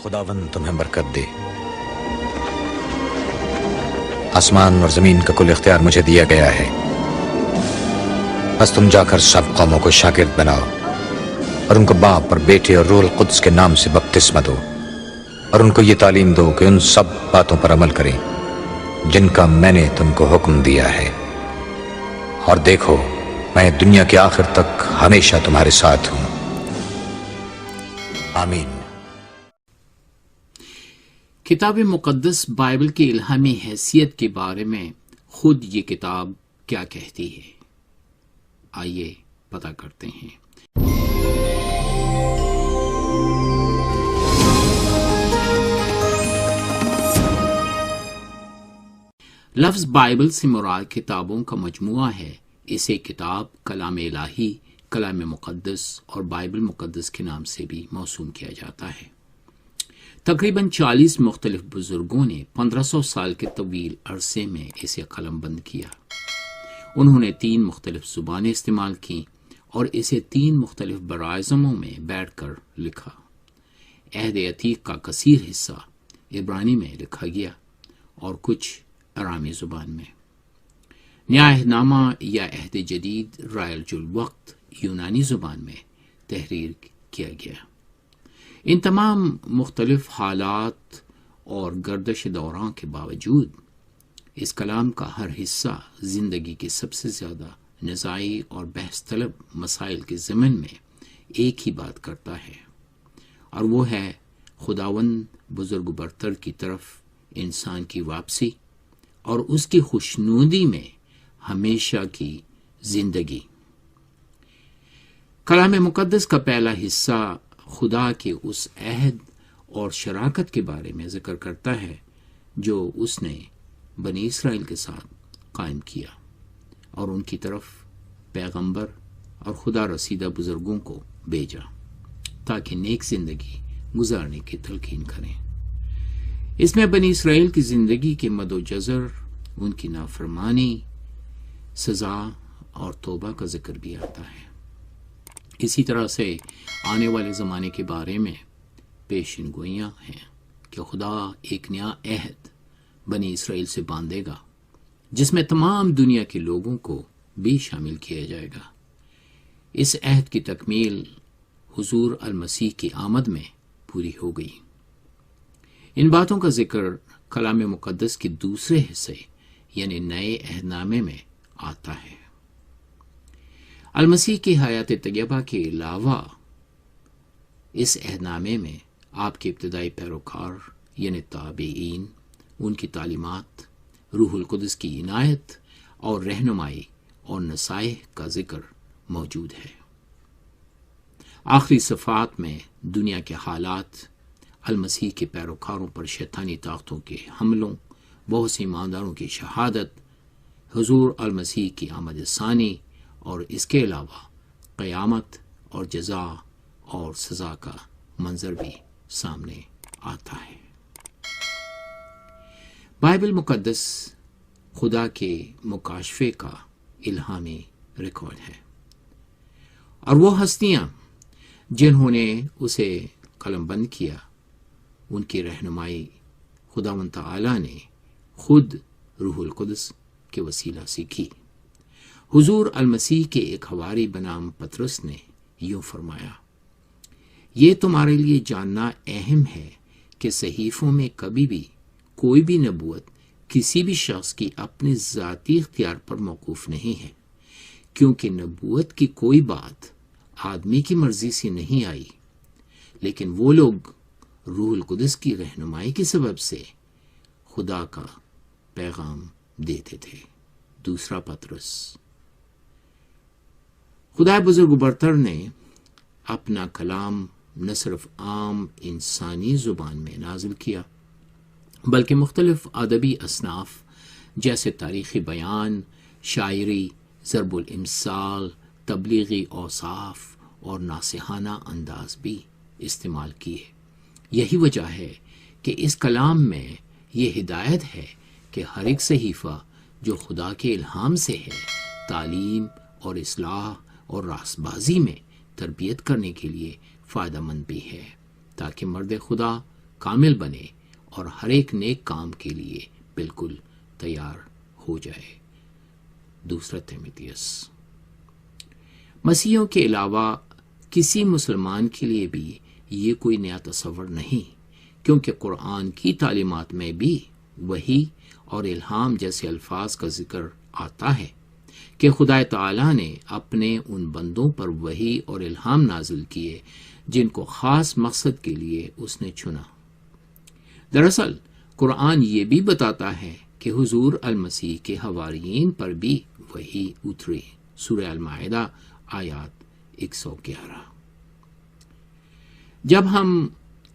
خداوند تمہیں برکت دے۔ آسمان اور زمین کا کل اختیار مجھے دیا گیا ہے، بس تم جا کر سب قوموں کو شاگرد بناؤ اور ان کو باپ اور بیٹے اور روح القدس کے نام سے بپتسمہ دو، اور ان کو یہ تعلیم دو کہ ان سب باتوں پر عمل کریں جن کا میں نے تم کو حکم دیا ہے، اور دیکھو میں دنیا کے آخر تک ہمیشہ تمہارے ساتھ ہوں۔ آمین۔ کتاب مقدس بائبل کی الہامی حیثیت کے بارے میں خود یہ کتاب کیا کہتی ہے، آئیے پتہ کرتے ہیں۔ لفظ بائبل سے مراد کتابوں کا مجموعہ ہے۔ اسے کتاب، کلام الہی، کلام مقدس اور بائبل مقدس کے نام سے بھی موسوم کیا جاتا ہے۔ تقریباً 40 مختلف بزرگوں نے 1500 سال کے طویل عرصے میں اسے قلم بند کیا۔ انہوں نے 3 مختلف زبانیں استعمال کیں اور اسے 3 مختلف براعظموں میں بیٹھ کر لکھا۔ عہد عتیق کا کثیر حصہ عبرانی میں لکھا گیا اور کچھ ارامی زبان میں۔ نیائے نامہ یا عہد جدید رائج الوقت یونانی زبان میں تحریر کیا گیا۔ ان تمام مختلف حالات اور گردش دوران کے باوجود اس کلام کا ہر حصہ زندگی کے سب سے زیادہ نزاعی اور بحث طلب مسائل کے ضمن میں ایک ہی بات کرتا ہے، اور وہ ہے خداوند بزرگ برتر کی طرف انسان کی واپسی اور اس کی خوشنودی میں ہمیشہ کی زندگی۔ کلام مقدس کا پہلا حصہ خدا کے اس عہد اور شراکت کے بارے میں ذکر کرتا ہے جو اس نے بنی اسرائیل کے ساتھ قائم کیا اور ان کی طرف پیغمبر اور خدا رسیدہ بزرگوں کو بھیجا تاکہ نیک زندگی گزارنے کی تلقین کریں۔ اس میں بنی اسرائیل کی زندگی کے مد و جزر، ان کی نافرمانی، سزا اور توبہ کا ذکر بھی آتا ہے۔ اسی طرح سے آنے والے زمانے کے بارے میں پیشن گوئیاں ہیں کہ خدا ایک نیا عہد بنی اسرائیل سے باندھے گا جس میں تمام دنیا کے لوگوں کو بھی شامل کیا جائے گا۔ اس عہد کی تکمیل حضور المسیح کی آمد میں پوری ہو گئی۔ ان باتوں کا ذکر کلام مقدس کے دوسرے حصے یعنی نئے عہد نامے میں آتا ہے۔ المسیح کی حیات طیبہ کے علاوہ اس عہد نامے میں آپ کے ابتدائی پیروکار یعنی تابعین، ان کی تعلیمات، روح القدس کی عنایت اور رہنمائی اور نصائح کا ذکر موجود ہے۔ آخری صفحات میں دنیا کے حالات، المسیح کے پیروکاروں پر شیطانی طاقتوں کے حملوں، بہت سی ایمانداروں کی شہادت، حضور المسیح کی آمد ثانی اور اس کے علاوہ قیامت اور جزا اور سزا کا منظر بھی سامنے آتا ہے۔ بائبل مقدس خدا کے مکاشفے کا الہامی ریکارڈ ہے، اور وہ ہستیاں جنہوں نے اسے قلم بند کیا ان کی رہنمائی خداوند تعالی نے خود روح القدس کے وسیلہ سے کی۔ حضور المسیح کے ایک حواری بنام پطرس نے یوں فرمایا، یہ تمہارے لیے جاننا اہم ہے کہ صحیفوں میں کبھی بھی کوئی بھی نبوت کسی بھی شخص کی اپنے ذاتی اختیار پر موقوف نہیں ہے، کیونکہ نبوت کی کوئی بات آدمی کی مرضی سے نہیں آئی، لیکن وہ لوگ روح القدس کی رہنمائی کے سبب سے خدا کا پیغام دیتے تھے۔ دوسرا پطرس۔ خدا بزرگ برتر نے اپنا کلام نہ صرف عام انسانی زبان میں نازل کیا بلکہ مختلف ادبی اصناف جیسے تاریخی بیان، شاعری، ضرب الامثال، تبلیغی اوصاف اور ناصحانہ انداز بھی استعمال کیے۔ یہی وجہ ہے کہ اس کلام میں یہ ہدایت ہے کہ ہر ایک صحیفہ جو خدا کے الہام سے ہے تعلیم اور اصلاح اور راست بازی میں تربیت کرنے کے لیے فائدہ مند بھی ہے، تاکہ مرد خدا کامل بنے اور ہر ایک نیک کام کے لیے بالکل تیار ہو جائے۔ دوسرا تیموتھیوس۔ مسیحیوں کے علاوہ کسی مسلمان کے لیے بھی یہ کوئی نیا تصور نہیں، کیونکہ قرآن کی تعلیمات میں بھی وحی اور الہام جیسے الفاظ کا ذکر آتا ہے کہ خدا تعالیٰ نے اپنے ان بندوں پر وحی اور الہام نازل کیے جن کو خاص مقصد کے لیے اس نے چنا۔ دراصل قرآن یہ بھی بتاتا ہے کہ حضور المسیح کے حواریین پر بھی وحی اتری۔ سورہ المائدہ آیات 111۔ جب ہم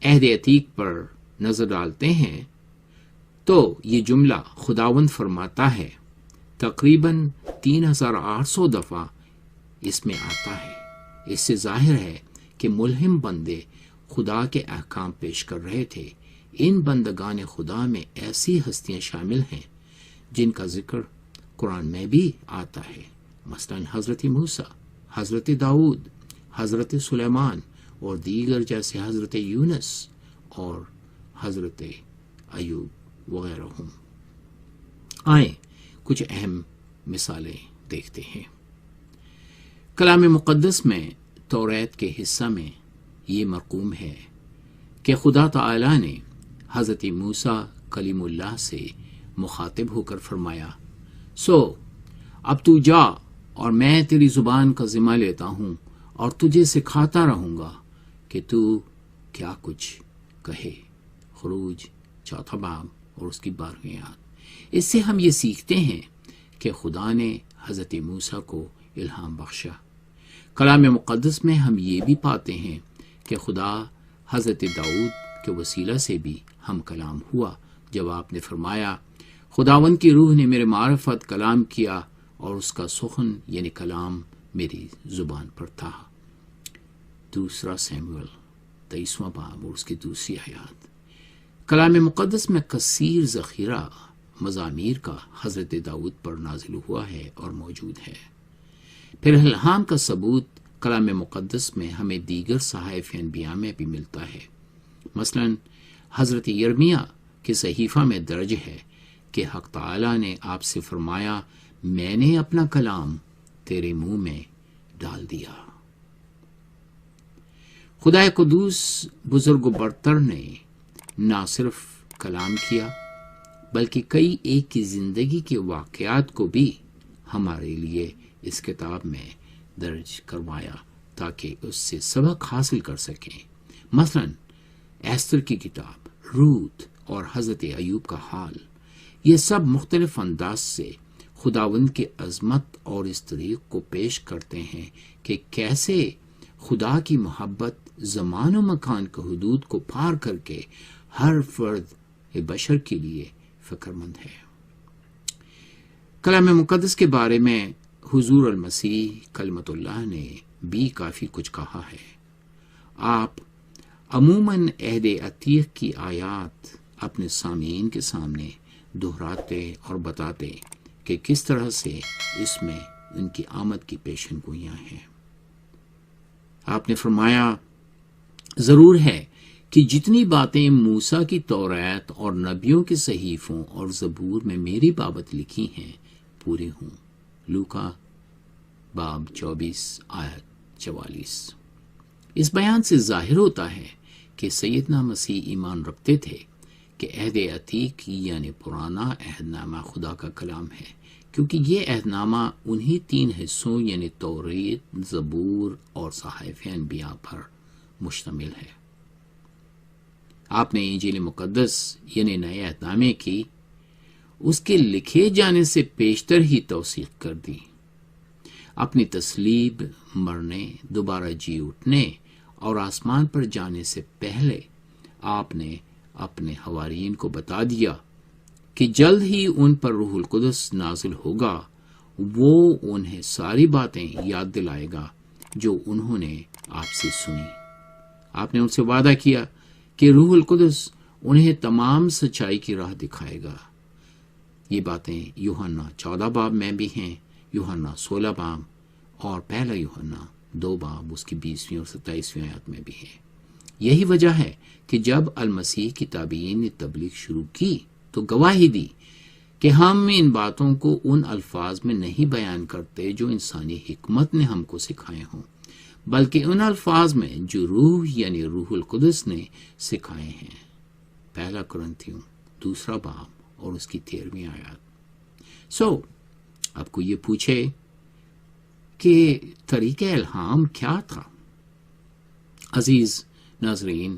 عہد عتیق پر نظر ڈالتے ہیں تو یہ جملہ خداوند فرماتا ہے تقریباً 3800 دفعہ اس میں آتا ہے۔ اس سے ظاہر ہے کہ ملہم بندے خدا کے احکام پیش کر رہے تھے۔ ان بندگان خدا میں ایسی ہستیاں شامل ہیں جن کا ذکر قرآن میں بھی آتا ہے، مثلا حضرت موسیٰ، حضرت داؤد، حضرت سلیمان اور دیگر جیسے حضرت یونس اور حضرت ایوب وغیرہ ہوں۔ آئیں کچھ اہم مثالیں دیکھتے ہیں۔ کلام مقدس میں توریت کے حصہ میں یہ مرقوم ہے کہ خدا تعالی نے حضرت موسیٰ کلیم اللہ سے مخاطب ہو کر فرمایا، اب تو جا اور میں تیری زبان کا ذمہ لیتا ہوں اور تجھے سکھاتا رہوں گا کہ تو کیا کچھ کہے۔ خروج 4 باب اور اس کی 12ویں آیت۔ اس سے ہم یہ سیکھتے ہیں کہ خدا نے حضرت موسیٰ کو الہام بخشا۔ کلام مقدس میں ہم یہ بھی پاتے ہیں کہ خدا حضرت داؤد کے وسیلہ سے بھی ہم کلام ہوا جب آپ نے فرمایا، خداوند کی روح نے میرے معرفت کلام کیا اور اس کا سخن یعنی کلام میری زبان پر تھا۔ 2 سیموئیل 23واں باب اور اس کی 2 آیات۔ کلام مقدس میں کثیر ذخیرہ مزامیر کا حضرت داؤد پر نازل ہوا ہے اور موجود ہے۔ پھر الہام کا ثبوت کلام مقدس میں ہمیں دیگر صحائف انبیاء میں بھی ملتا ہے۔ مثلا حضرت یرمیہ کے صحیفہ میں درج ہے کہ حق تعالی نے آپ سے فرمایا، میں نے اپنا کلام تیرے منہ میں ڈال دیا۔ خدا قدوس بزرگ و برتر نے نہ صرف کلام کیا بلکہ کئی ایک کی زندگی کے واقعات کو بھی ہمارے لیے اس کتاب میں درج کروایا تاکہ اس سے سبق حاصل کر سکیں۔ مثلا ایستر کی کتاب، روت اور حضرت ایوب کا حال، یہ سب مختلف انداز سے خداوند کی عظمت اور اس طریق کو پیش کرتے ہیں کہ کیسے خدا کی محبت زمان و مکان کے حدود کو پار کر کے ہر فرد بشر کے لیے فکر مند ہے۔ کلام مقدس کے بارے میں حضور المسیح کلمت اللہ نے بھی کافی کچھ کہا ہے۔ آپ عموماً عہد عتیق کی آیات اپنے سامعین کے سامنے دہراتے اور بتاتے کہ کس طرح سے اس میں ان کی آمد کی پیشن گوئیاں ہیں۔ آپ نے فرمایا، ضرور ہے کہ جتنی باتیں موسیٰ کی توریت اور نبیوں کے صحیفوں اور زبور میں میری بابت لکھی ہیں پوری ہوں۔ لوکا باب 24 آیت 44۔ اس بیان سے ظاہر ہوتا ہے کہ سیدنا مسیح ایمان رکھتے تھے کہ عہد عتیق یعنی پرانا عہد نامہ خدا کا کلام ہے، کیونکہ یہ عہد نامہ انہی 3 حصوں یعنی توریت، زبور اور صحائف انبیاء پر مشتمل ہے۔ آپ نے انجیل مقدس یعنی نئے عہد نامے کی اس کے لکھے جانے سے پیشتر ہی توثیق کر دی۔ اپنی تصلیب، مرنے، دوبارہ جی اٹھنے اور آسمان پر جانے سے پہلے آپ نے اپنے حواریین کو بتا دیا کہ جلد ہی ان پر روح القدس نازل ہوگا، وہ انہیں ساری باتیں یاد دلائے گا جو انہوں نے آپ سے سنی۔ آپ نے ان سے وعدہ کیا کہ روح القدس انہیں تمام سچائی کی راہ دکھائے گا۔ یہ باتیں یوحنا 14 باب میں بھی ہیں، یوحنا 16 باب اور پہلا یوحنا 2 باب اس کی 20ویں اور 27ویں آیت میں بھی ہے۔ یہی وجہ ہے کہ جب المسیح کی تابعین نے تبلیغ شروع کی تو گواہی دی کہ ہم ان باتوں کو ان الفاظ میں نہیں بیان کرتے جو انسانی حکمت نے ہم کو سکھائے ہوں، بلکہ ان الفاظ میں جو روح یعنی روح القدس نے سکھائے ہیں۔ پہلا کرنتھیوں 2 باب اور اس کی 13ویں آیات۔ آپ کو یہ پوچھے کہ طریقہ الہام کیا تھا؟ عزیز ناظرین،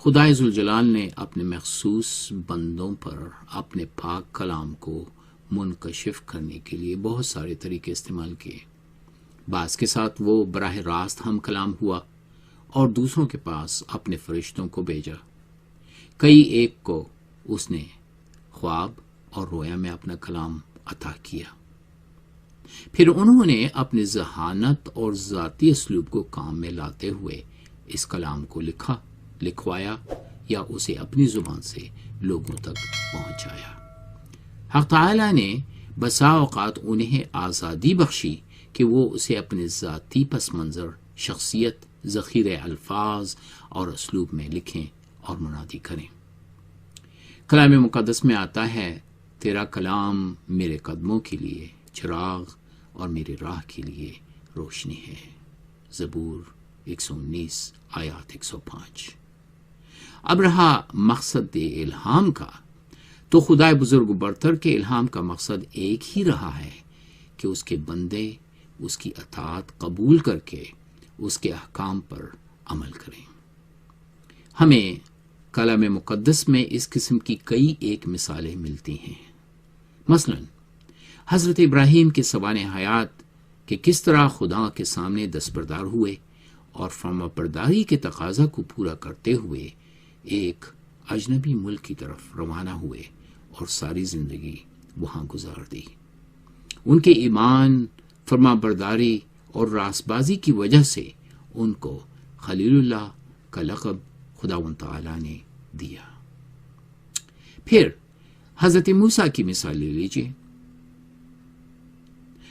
خدائے ذوالجلال نے اپنے مخصوص بندوں پر اپنے پاک کلام کو منکشف کرنے کے لیے بہت سارے طریقے استعمال کیے۔ بعض کے ساتھ وہ براہ راست ہم کلام ہوا اور دوسروں کے پاس اپنے فرشتوں کو بھیجا۔ کئی ایک کو اس نے خواب اور رویا میں اپنا کلام عطا کیا۔ پھر انہوں نے اپنی ذہانت اور ذاتی اسلوب کو کام میں لاتے ہوئے اس کلام کو لکھوایا یا اسے اپنی زبان سے لوگوں تک پہنچایا۔ حق تعالی نے بسا اوقات انہیں آزادی بخشی کہ وہ اسے اپنے ذاتی پس منظر، شخصیت، ذخیرے الفاظ اور اسلوب میں لکھیں اور منادی کریں۔ کلام مقدس میں آتا ہے، تیرا کلام میرے قدموں کے لیے چراغ اور میری راہ کے لیے روشنی ہے۔ زبور 119 آیات 105۔ اب رہا مقصد الہام کا، تو خدائے بزرگ برتر کے الہام کا مقصد ایک ہی رہا ہے کہ اس کے بندے اس کی اطاعت قبول کر کے اس کے احکام پر عمل کریں۔ ہمیں کلام مقدس میں اس قسم کی کئی ایک مثالیں ملتی ہیں۔ مثلا حضرت ابراہیم کے سوانح حیات کہ کس طرح خدا کے سامنے دستبردار ہوئے اور فرما برداری کے تقاضا کو پورا کرتے ہوئے ایک اجنبی ملک کی طرف روانہ ہوئے اور ساری زندگی وہاں گزار دی۔ ان کے ایمان، فرما برداری اور راست بازی کی وجہ سے ان کو خلیل اللہ کا لقب خداوند تعالی نے دیا۔ پھر حضرت موسیٰ کی مثال لے لیجیے۔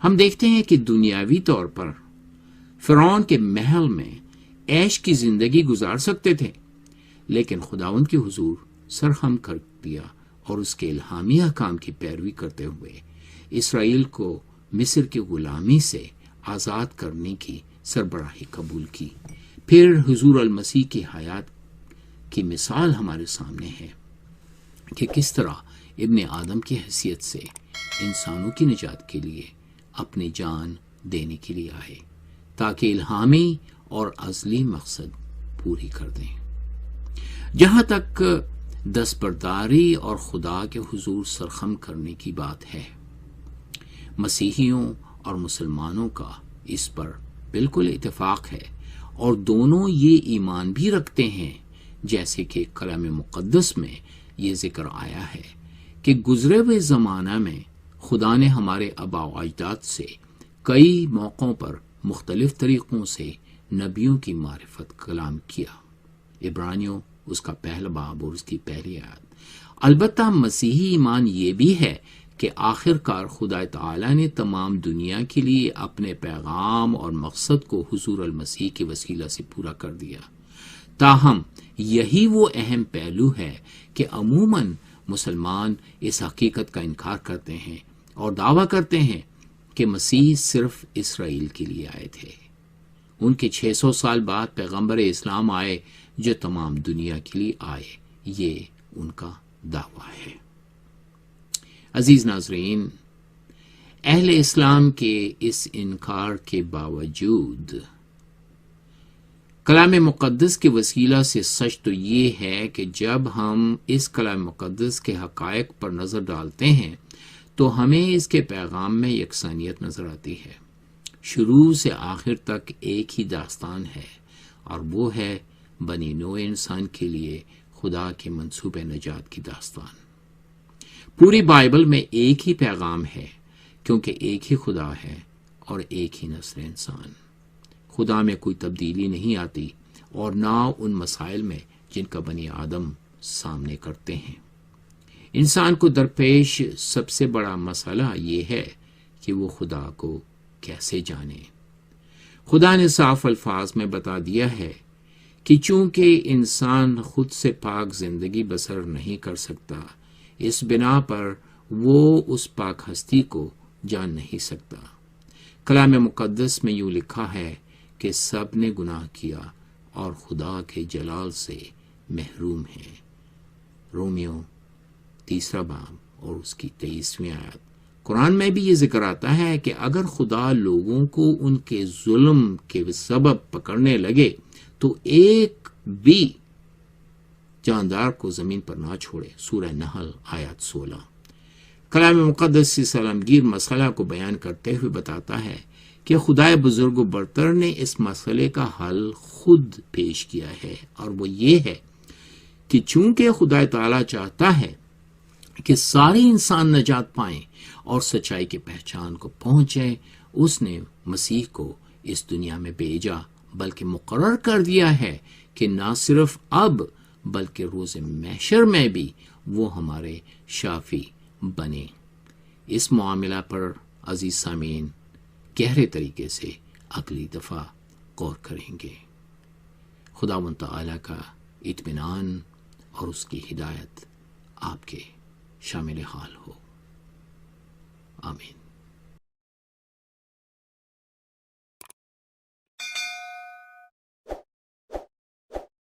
ہم دیکھتے ہیں کہ دنیاوی طور پر فرعون کے محل میں عیش کی زندگی گزار سکتے تھے، لیکن خداوند کے حضور سرخم کر دیا اور اس کے الہامی احکام کی پیروی کرتے ہوئے اسرائیل کو مصر کی غلامی سے آزاد کرنے کی سربراہی قبول کی۔ پھر حضور المسیح کی حیات کی مثال ہمارے سامنے ہے کہ کس طرح ابن آدم کی حیثیت سے انسانوں کی نجات کے لیے اپنی جان دینے کے لیے آئے تاکہ الہامی اور ازلی مقصد پوری کر دیں۔ جہاں تک دستبرداری اور خدا کے حضور سرخم کرنے کی بات ہے، مسیحیوں اور مسلمانوں کا اس پر بالکل اتفاق ہے، اور دونوں یہ ایمان بھی رکھتے ہیں جیسے کہ کلام مقدس میں یہ ذکر آیا ہے کہ گزرے ہوئے زمانہ میں خدا نے ہمارے آباء و اجداد سے کئی موقعوں پر مختلف طریقوں سے نبیوں کی معرفت کلام کیا۔ عبرانیوں اس کا 1 باب اور اس کی 1 آیت۔ البتہ مسیحی ایمان یہ بھی ہے کہ آخر کار خدا تعالی نے تمام دنیا کے لیے اپنے پیغام اور مقصد کو حضور المسیح کے وسیلہ سے پورا کر دیا۔ تاہم یہی وہ اہم پہلو ہے کہ عموماً مسلمان اس حقیقت کا انکار کرتے ہیں اور دعویٰ کرتے ہیں کہ مسیح صرف اسرائیل کے لیے آئے تھے۔ ان کے 600 سال بعد پیغمبر اسلام آئے جو تمام دنیا کے لیے آئے، یہ ان کا دعویٰ ہے۔ عزیز ناظرین، اہل اسلام کے اس انکار کے باوجود کلام مقدس کے وسیلہ سے سچ تو یہ ہے کہ جب ہم اس کلام مقدس کے حقائق پر نظر ڈالتے ہیں تو ہمیں اس کے پیغام میں یکسانیت نظر آتی ہے۔ شروع سے آخر تک ایک ہی داستان ہے، اور وہ ہے بنی نوع انسان کے لیے خدا کے منصوبہ نجات کی داستان۔ پوری بائبل میں ایک ہی پیغام ہے، کیونکہ ایک ہی خدا ہے اور ایک ہی نسل انسان۔ خدا میں کوئی تبدیلی نہیں آتی، اور نہ ان مسائل میں جن کا بنی آدم سامنے کرتے ہیں۔ انسان کو درپیش سب سے بڑا مسئلہ یہ ہے کہ وہ خدا کو کیسے جانے۔ خدا نے صاف الفاظ میں بتا دیا ہے کہ چونکہ انسان خود سے پاک زندگی بسر نہیں کر سکتا، اس بنا پر وہ اس پاک ہستی کو جان نہیں سکتا۔ کلام مقدس میں یوں لکھا ہے کہ سب نے گناہ کیا اور خدا کے جلال سے محروم ہیں۔ رومیو 3 باب اور اس کی 23ویں آیت۔ قرآن میں بھی یہ ذکر آتا ہے کہ اگر خدا لوگوں کو ان کے ظلم کے سبب پکڑنے لگے تو ایک بھی جاندار کو زمین پر نہ چھوڑے۔ سورہ نحل آیت 16۔ کلام مقدس اس عالمگیر مسئلہ کو بیان کرتے ہوئے بتاتا ہے کہ خدائے بزرگ و برتر نے اس مسئلے کا حل خود پیش کیا ہے، اور وہ یہ ہے کہ چونکہ خدا تعالیٰ چاہتا ہے کہ سارے انسان نجات پائیں اور سچائی کی پہچان کو پہنچے، اس نے مسیح کو اس دنیا میں بھیجا، بلکہ مقرر کر دیا ہے کہ نہ صرف اب بلکہ روز محشر میں بھی وہ ہمارے شافی بنے۔ اس معاملہ پر عزیز سامعین گہرے طریقے سے اگلی دفعہ غور کریں گے۔ خداوند تعالیٰ کا اطمینان اور اس کی ہدایت آپ کے شامل حال ہو۔ آمین۔